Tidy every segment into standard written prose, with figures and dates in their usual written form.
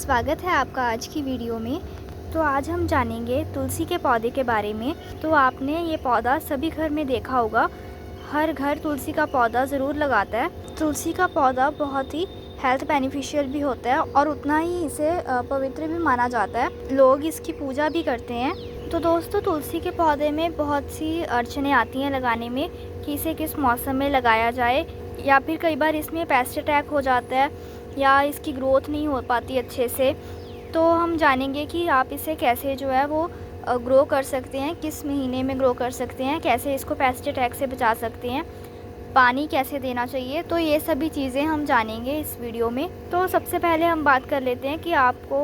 स्वागत है आपका आज की वीडियो में। तो आज हम जानेंगे तुलसी के पौधे के बारे में। तो आपने ये पौधा सभी घर में देखा होगा, हर घर तुलसी का पौधा ज़रूर लगाता है। तुलसी का पौधा बहुत ही हेल्थ बेनिफिशियल भी होता है और उतना ही इसे पवित्र भी माना जाता है। लोग इसकी पूजा भी करते हैं। तो दोस्तों, तुलसी के पौधे में बहुत सी अड़चनें आती हैं लगाने में कि इसे किस मौसम में लगाया जाए, या फिर कई बार इसमें पेस्ट अटैक हो जाता है या इसकी ग्रोथ नहीं हो पाती अच्छे से। तो हम जानेंगे कि आप इसे कैसे जो है वो ग्रो कर सकते हैं, किस महीने में ग्रो कर सकते हैं, कैसे इसको पेस्ट अटैक से बचा सकते हैं, पानी कैसे देना चाहिए। तो ये सभी चीज़ें हम जानेंगे इस वीडियो में। तो सबसे पहले हम बात कर लेते हैं कि आपको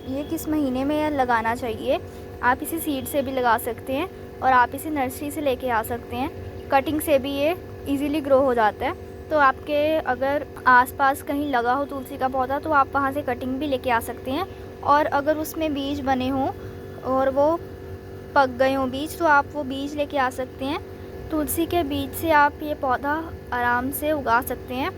ये किस महीने में लगाना चाहिए। आप इसे सीड से भी लगा सकते हैं और आप इसे नर्सरी से लेके आ सकते हैं। कटिंग से भी ये इजीली ग्रो हो जाता है। तो आपके अगर आसपास कहीं लगा हो तुलसी का पौधा तो आप वहाँ से कटिंग भी लेके आ सकते हैं। और अगर उसमें बीज बने हों और वो पक गए हों बीज, तो आप वो बीज लेके आ सकते हैं। तुलसी के बीज से आप ये पौधा आराम से उगा सकते हैं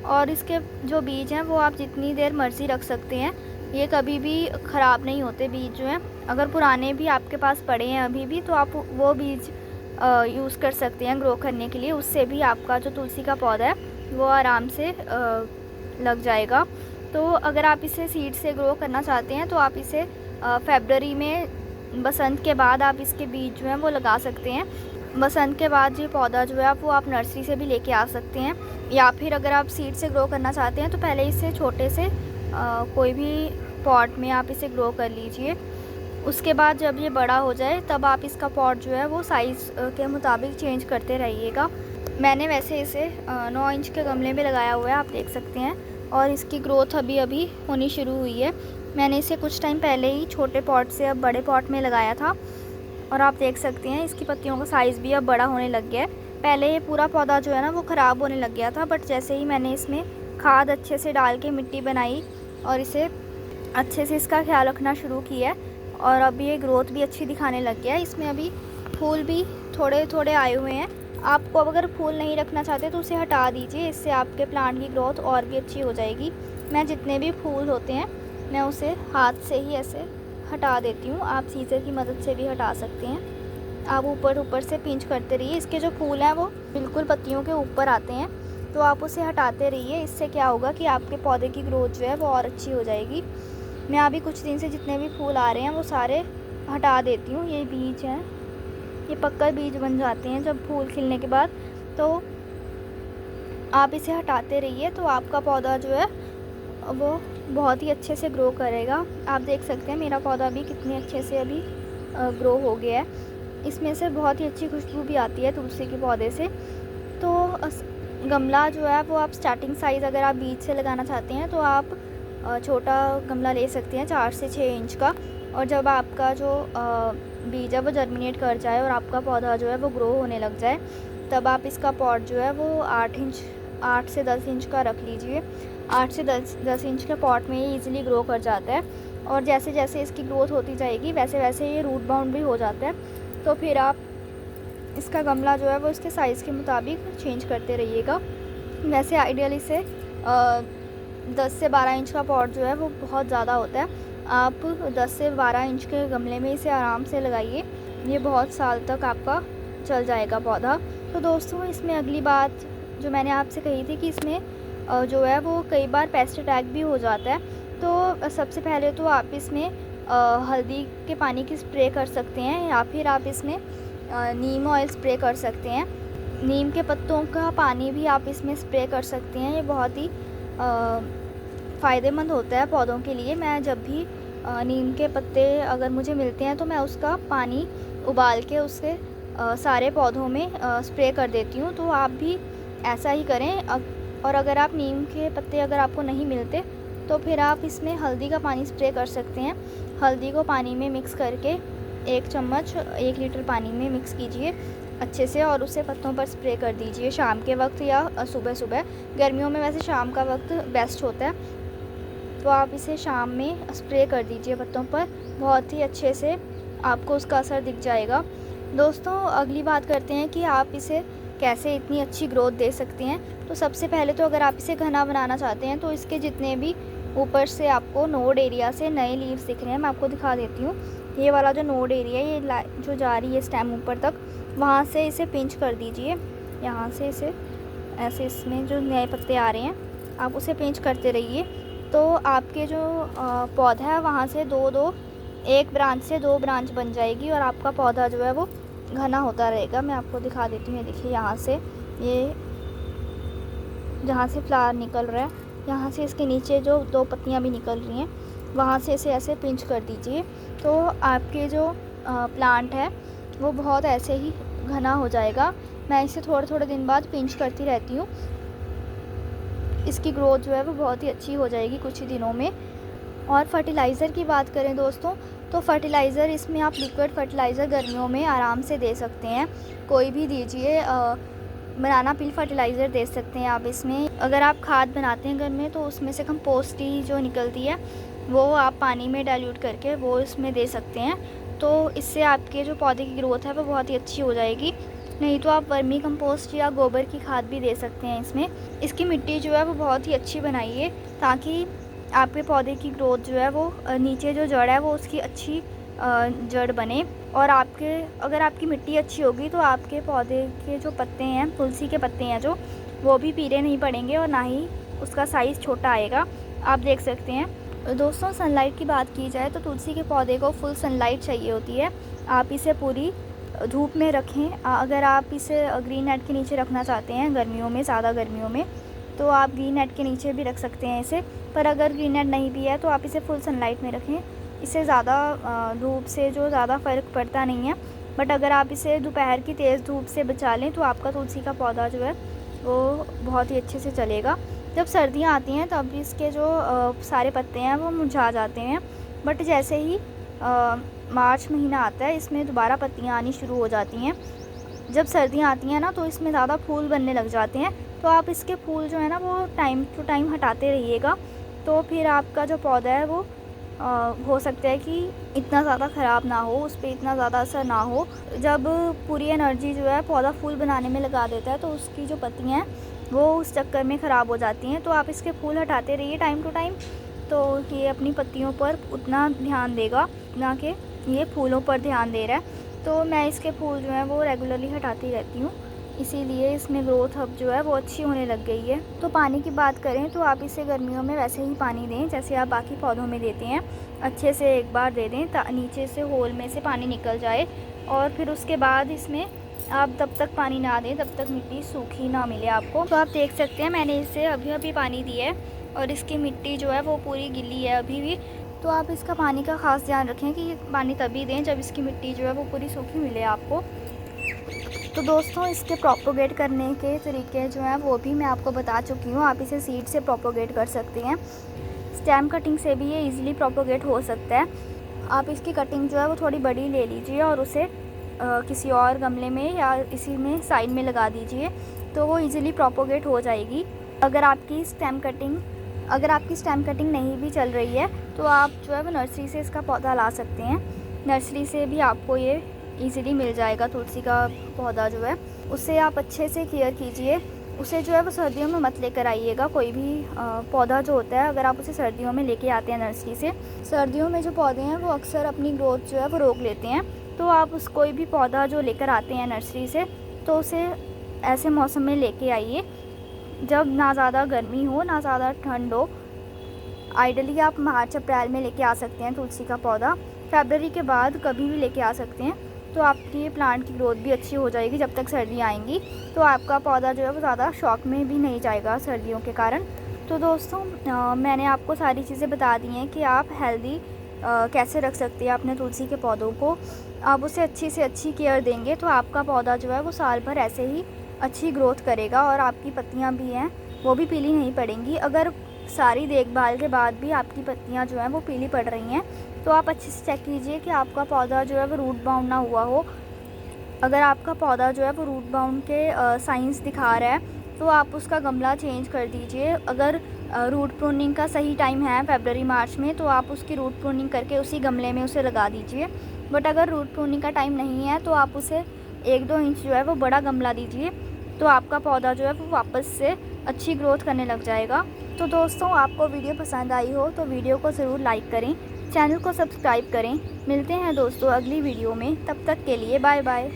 और इसके जो बीज हैं वो आप जितनी देर मर्ज़ी रख सकते हैं। ये कभी भी ख़राब नहीं होते बीज जो हैं। अगर पुराने भी आपके पास पड़े हैं अभी भी, तो आप वो बीज यूज़ कर सकते हैं ग्रो करने के लिए। उससे भी आपका जो तुलसी का पौधा है वो आराम से लग जाएगा। तो अगर आप इसे सीड से ग्रो करना चाहते हैं तो आप इसे फरवरी में बसंत के बाद आप इसके बीज जो हैं वो लगा सकते हैं। बसंत के बाद ये पौधा जो है वो आप नर्सरी से भी लेके आ सकते हैं, या फिर अगर आप सीड से ग्रो करना चाहते हैं तो पहले इसे छोटे से कोई भी पॉट में आप इसे ग्रो कर लीजिए। उसके बाद जब ये बड़ा हो जाए तब आप इसका पॉट जो है वो साइज़ के मुताबिक चेंज करते रहिएगा। मैंने वैसे इसे 9 इंच के गमले में लगाया हुआ है, आप देख सकते हैं, और इसकी ग्रोथ अभी अभी होनी शुरू हुई है। मैंने इसे कुछ टाइम पहले ही छोटे पॉट से अब बड़े पॉट में लगाया था और आप देख सकते हैं इसकी पत्तियों का साइज़ भी अब बड़ा होने लग गया है। पहले ये पूरा पौधा जो है ना वो ख़राब होने लग गया था, बट जैसे ही मैंने इसमें खाद अच्छे से डाल के मिट्टी बनाई और इसे अच्छे से इसका ख्याल रखना शुरू किया और अब ये ग्रोथ भी अच्छी दिखाने लग गया है। इसमें अभी फूल भी थोड़े थोड़े आए हुए हैं। आपको अगर फूल नहीं रखना चाहते तो उसे हटा दीजिए, इससे आपके प्लांट की ग्रोथ और भी अच्छी हो जाएगी। मैं जितने भी फूल होते हैं मैं उसे हाथ से ही ऐसे हटा देती हूँ। आप सीज़र की मदद से भी हटा सकते हैं। आप ऊपर से पिंच करते रहिए। इसके जो फूल हैं वो बिल्कुल पत्तियों के ऊपर आते हैं, तो आप उसे हटाते रहिए। इससे क्या होगा कि आपके पौधे की ग्रोथ जो है वो और अच्छी हो जाएगी। मैं अभी कुछ दिन से जितने भी फूल आ रहे हैं वो सारे हटा देती हूँ। ये बीज हैं, ये पक्का बीज बन जाते हैं जब फूल खिलने के बाद, तो आप इसे हटाते रहिए। तो आपका पौधा जो है वो बहुत ही अच्छे से ग्रो करेगा। आप देख सकते हैं मेरा पौधा भी कितने अच्छे से अभी ग्रो हो गया है। इसमें से बहुत ही अच्छी खुशबू भी आती है तुलसी के पौधे से। तो गमला जो है वो आप स्टार्टिंग साइज़ अगर आप बीज से लगाना चाहते हैं तो आप छोटा गमला ले सकते हैं 4 से 6 इंच का। और जब आपका जो बीज है वो जर्मिनेट कर जाए और आपका पौधा जो है वो ग्रो होने लग जाए, तब आप इसका पॉट जो है वो 8 से 10 इंच का रख लीजिए। 8 से 10 इंच के पॉट में ये ईज़िली ग्रो कर जाता है और जैसे जैसे इसकी ग्रोथ होती जाएगी वैसे वैसे ये रूट बाउंड भी हो जाता है। तो फिर आप इसका गमला जो है वो इसके साइज़ के मुताबिक चेंज करते रहिएगा। वैसे आइडियल इसे 10 से 12 इंच का पॉट जो है वो बहुत ज़्यादा होता है। आप 10 से 12 इंच के गमले में इसे आराम से लगाइए, ये बहुत साल तक आपका चल जाएगा पौधा। तो दोस्तों, इसमें अगली बात जो मैंने आपसे कही थी कि इसमें जो है वो कई बार पेस्ट अटैक भी हो जाता है। तो सबसे पहले तो आप इसमें हल्दी के पानी की स्प्रे कर सकते हैं, या फिर आप इसमें नीम ऑयल स्प्रे कर सकते हैं। नीम के पत्तों का पानी भी आप इसमें स्प्रे कर सकते हैं। ये बहुत ही फ़ायदेमंद होता है पौधों के लिए। मैं जब भी नीम के पत्ते अगर मुझे मिलते हैं तो मैं उसका पानी उबाल के उससे सारे पौधों में स्प्रे कर देती हूँ। तो आप भी ऐसा ही करें। और अगर आप नीम के पत्ते अगर आपको नहीं मिलते तो फिर आप इसमें हल्दी का पानी स्प्रे कर सकते हैं। हल्दी को पानी में मिक्स करके 1 चम्मच 1 लीटर पानी में मिक्स कीजिए अच्छे से और उसे पत्तों पर स्प्रे कर दीजिए शाम के वक्त या सुबह सुबह। गर्मियों में वैसे शाम का वक्त बेस्ट होता है, तो आप इसे शाम में स्प्रे कर दीजिए पत्तों पर। बहुत ही अच्छे से आपको उसका असर दिख जाएगा। दोस्तों, अगली बात करते हैं कि आप इसे कैसे इतनी अच्छी ग्रोथ दे सकते हैं। तो सबसे पहले तो अगर आप इसे घना बनाना चाहते हैं तो इसके जितने भी ऊपर से आपको नोड एरिया से नए लीव्स दिख रहे हैं। मैं आपको दिखा देती हूँ। ये वाला जो नोड एरिया है, ये जो जा रही है स्टेम ऊपर तक, वहाँ से इसे पिंच कर दीजिए। यहाँ से इसे ऐसे, इसमें जो नए पत्ते आ रहे हैं आप उसे पिंच करते रहिए। तो आपके जो पौधा है वहाँ से एक ब्रांच से 2 ब्रांच बन जाएगी और आपका पौधा जो है वो घना होता रहेगा। मैं आपको दिखा देती हूँ। ये देखिए, यहाँ से ये जहाँ से फ्लावर निकल रहा है, यहाँ से इसके नीचे जो 2 पत्तियाँ भी निकल रही हैं, वहाँ से इसे ऐसे पिंच कर दीजिए। तो आपके जो प्लांट है वो बहुत ऐसे ही घना हो जाएगा। मैं इसे थोड़े थोड़े दिन बाद पिंच करती रहती हूँ। इसकी ग्रोथ जो है वो बहुत ही अच्छी हो जाएगी कुछ ही दिनों में। और फर्टिलाइज़र की बात करें दोस्तों, तो फर्टिलाइज़र इसमें आप लिक्विड फर्टिलाइज़र गर्मियों में आराम से दे सकते हैं। कोई भी दीजिए, बनाना पील फर्टिलाइज़र दे सकते हैं आप इसमें। अगर आप खाद बनाते हैं घर में तो उसमें से कंपोस्ट की जो निकलती है वो आप पानी में डाइल्यूट करके वो इसमें दे सकते हैं। तो इससे आपके जो पौधे की ग्रोथ है वो बहुत ही अच्छी हो जाएगी। नहीं तो आप वर्मी कंपोस्ट या गोबर की खाद भी दे सकते हैं इसमें। इसकी मिट्टी जो है वो बहुत ही अच्छी बनाइए ताकि आपके पौधे की ग्रोथ जो है वो नीचे जो जड़ है वो उसकी अच्छी जड़ बने। और अगर आपकी मिट्टी अच्छी होगी तो आपके पौधे के जो पत्ते हैं, तुलसी के पत्ते हैं जो, वो भी पीले नहीं पड़ेंगे और ना ही उसका साइज़ छोटा आएगा। आप देख सकते हैं। दोस्तों, सनलाइट की बात की जाए तो तुलसी के पौधे को फुल सनलाइट चाहिए होती है। आप इसे पूरी धूप में रखें। अगर आप इसे ग्रीन नेट के नीचे रखना चाहते हैं गर्मियों में, ज़्यादा गर्मियों में, तो आप ग्रीन नेट के नीचे भी रख सकते हैं इसे। पर अगर ग्रीन नेट नहीं भी है तो आप इसे फुल सनलाइट में रखें। इससे ज़्यादा धूप से जो ज़्यादा फ़र्क पड़ता नहीं है। बट अगर आप इसे दोपहर की तेज़ धूप से बचा लें तो आपका तुलसी का पौधा जो है वो बहुत ही अच्छे से चलेगा। जब सर्दियाँ आती हैं तब इसके जो सारे पत्ते हैं वो मुरझा जाते हैं। बट जैसे ही मार्च महीना आता है, इसमें दोबारा पत्तियाँ आनी शुरू हो जाती हैं। जब सर्दियाँ आती हैं ना तो इसमें ज़्यादा फूल बनने लग जाते हैं। तो आप इसके फूल जो है ना वो टाइम टू टाइम हटाते रहिएगा। तो फिर आपका जो पौधा है वो हो सकता है कि इतना ज़्यादा ख़राब ना हो, उस पर इतना ज़्यादा असर ना हो। जब पूरी एनर्जी जो है पौधा फूल बनाने में लगा देता है तो उसकी जो पत्तियाँ हैं वो उस चक्कर में ख़राब हो जाती हैं। तो आप इसके फूल हटाते रहिए टाइम टू टाइम। तो ये अपनी पत्तियों पर उतना ध्यान देगा ना कि ये फूलों पर ध्यान दे रहा है। तो मैं इसके फूल जो हैं वो रेगुलरली हटाती रहती हूँ, इसीलिए इसमें ग्रोथ अब जो है वो अच्छी होने लग गई है। तो पानी की बात करें तो आप इसे गर्मियों में वैसे ही पानी दें जैसे आप बाकी पौधों में देते हैं। अच्छे से एक बार दे दें, नीचे से होल में से पानी निकल जाए। और फिर उसके बाद इसमें आप तब तक पानी ना दें जब तक मिट्टी सूखी ना मिले आपको। तो आप देख सकते हैं मैंने इसे अभी अभी पानी दिया है और इसकी मिट्टी जो है वो पूरी गिली है अभी भी। तो आप इसका पानी का ख़ास ध्यान रखें कि पानी तभी दें जब इसकी मिट्टी जो है वो पूरी सूखी मिले आपको। तो दोस्तों, इसके प्रोपोगेट करने के तरीके जो हैं वो भी मैं आपको बता चुकी हूँ। आप इसे सीड से प्रोपोगेट कर सकते हैं। स्टेम कटिंग से भी ये इजीली प्रोपोगेट हो सकता है। आप इसकी कटिंग जो है वो थोड़ी बड़ी ले लीजिए और उसे किसी और गमले में या इसी में साइड में लगा दीजिए, तो वो इजीली प्रोपोगेट हो जाएगी। अगर आपकी स्टेम कटिंग नहीं भी चल रही है तो आप जो है वो नर्सरी से इसका पौधा ला सकते हैं। नर्सरी से भी आपको ये इजीली मिल जाएगा तुलसी का पौधा जो है। उससे आप अच्छे से केयर कीजिए। उसे जो है वो सर्दियों में मत लेकर आइएगा। कोई भी पौधा जो होता है अगर आप उसे सर्दियों में लेके आते हैं नर्सरी से, सर्दियों में जो पौधे हैं वो अक्सर अपनी ग्रोथ जो है वो रोक लेते हैं। तो आप कोई भी पौधा जो लेकर आते हैं नर्सरी से तो उसे ऐसे मौसम में लेके आइए जब ना ज़्यादा गर्मी हो ना ज़्यादा ठंड हो। आइडली आप मार्च अप्रैल में लेके आ सकते हैं तुलसी का पौधा। फरवरी के बाद कभी भी लेके आ सकते हैं। तो आपकी प्लांट की ग्रोथ भी अच्छी हो जाएगी जब तक सर्दी आएंगी। तो आपका पौधा जो है वो ज़्यादा शॉक में भी नहीं जाएगा सर्दियों के कारण। तो दोस्तों, मैंने आपको सारी चीज़ें बता दी हैं कि आप हेल्दी कैसे रख सकते हैं अपने तुलसी के पौधों को। आप उसे अच्छी से अच्छी केयर देंगे तो आपका पौधा जो है वो साल भर ऐसे ही अच्छी ग्रोथ करेगा और आपकी पत्तियाँ भी हैं वो भी पीली नहीं पड़ेंगी। अगर सारी देखभाल के बाद भी आपकी पत्तियाँ जो हैं वो पीली पड़ रही हैं तो आप अच्छे से चेक कीजिए कि आपका पौधा जो है वो रूट बाउंड ना हुआ हो। अगर आपका पौधा जो है वो रूट बाउंड के साइंस दिखा रहा है तो आप उसका गमला चेंज कर दीजिए। अगर रूट प्रूनिंग का सही टाइम है फरवरी मार्च में तो आप उसकी रूट प्रूनिंग करके उसी गमले में उसे लगा दीजिए। बट अगर रूट प्रूनिंग का टाइम नहीं है तो आप उसे 1-2 इंच जो है वो बड़ा गमला दीजिए। तो आपका पौधा जो है वो वापस से अच्छी ग्रोथ करने लग जाएगा। तो दोस्तों, आपको वीडियो पसंद आई हो तो वीडियो को ज़रूर लाइक करें, चैनल को सब्सक्राइब करें। मिलते हैं दोस्तों अगली वीडियो में, तब तक के लिए बाय बाय।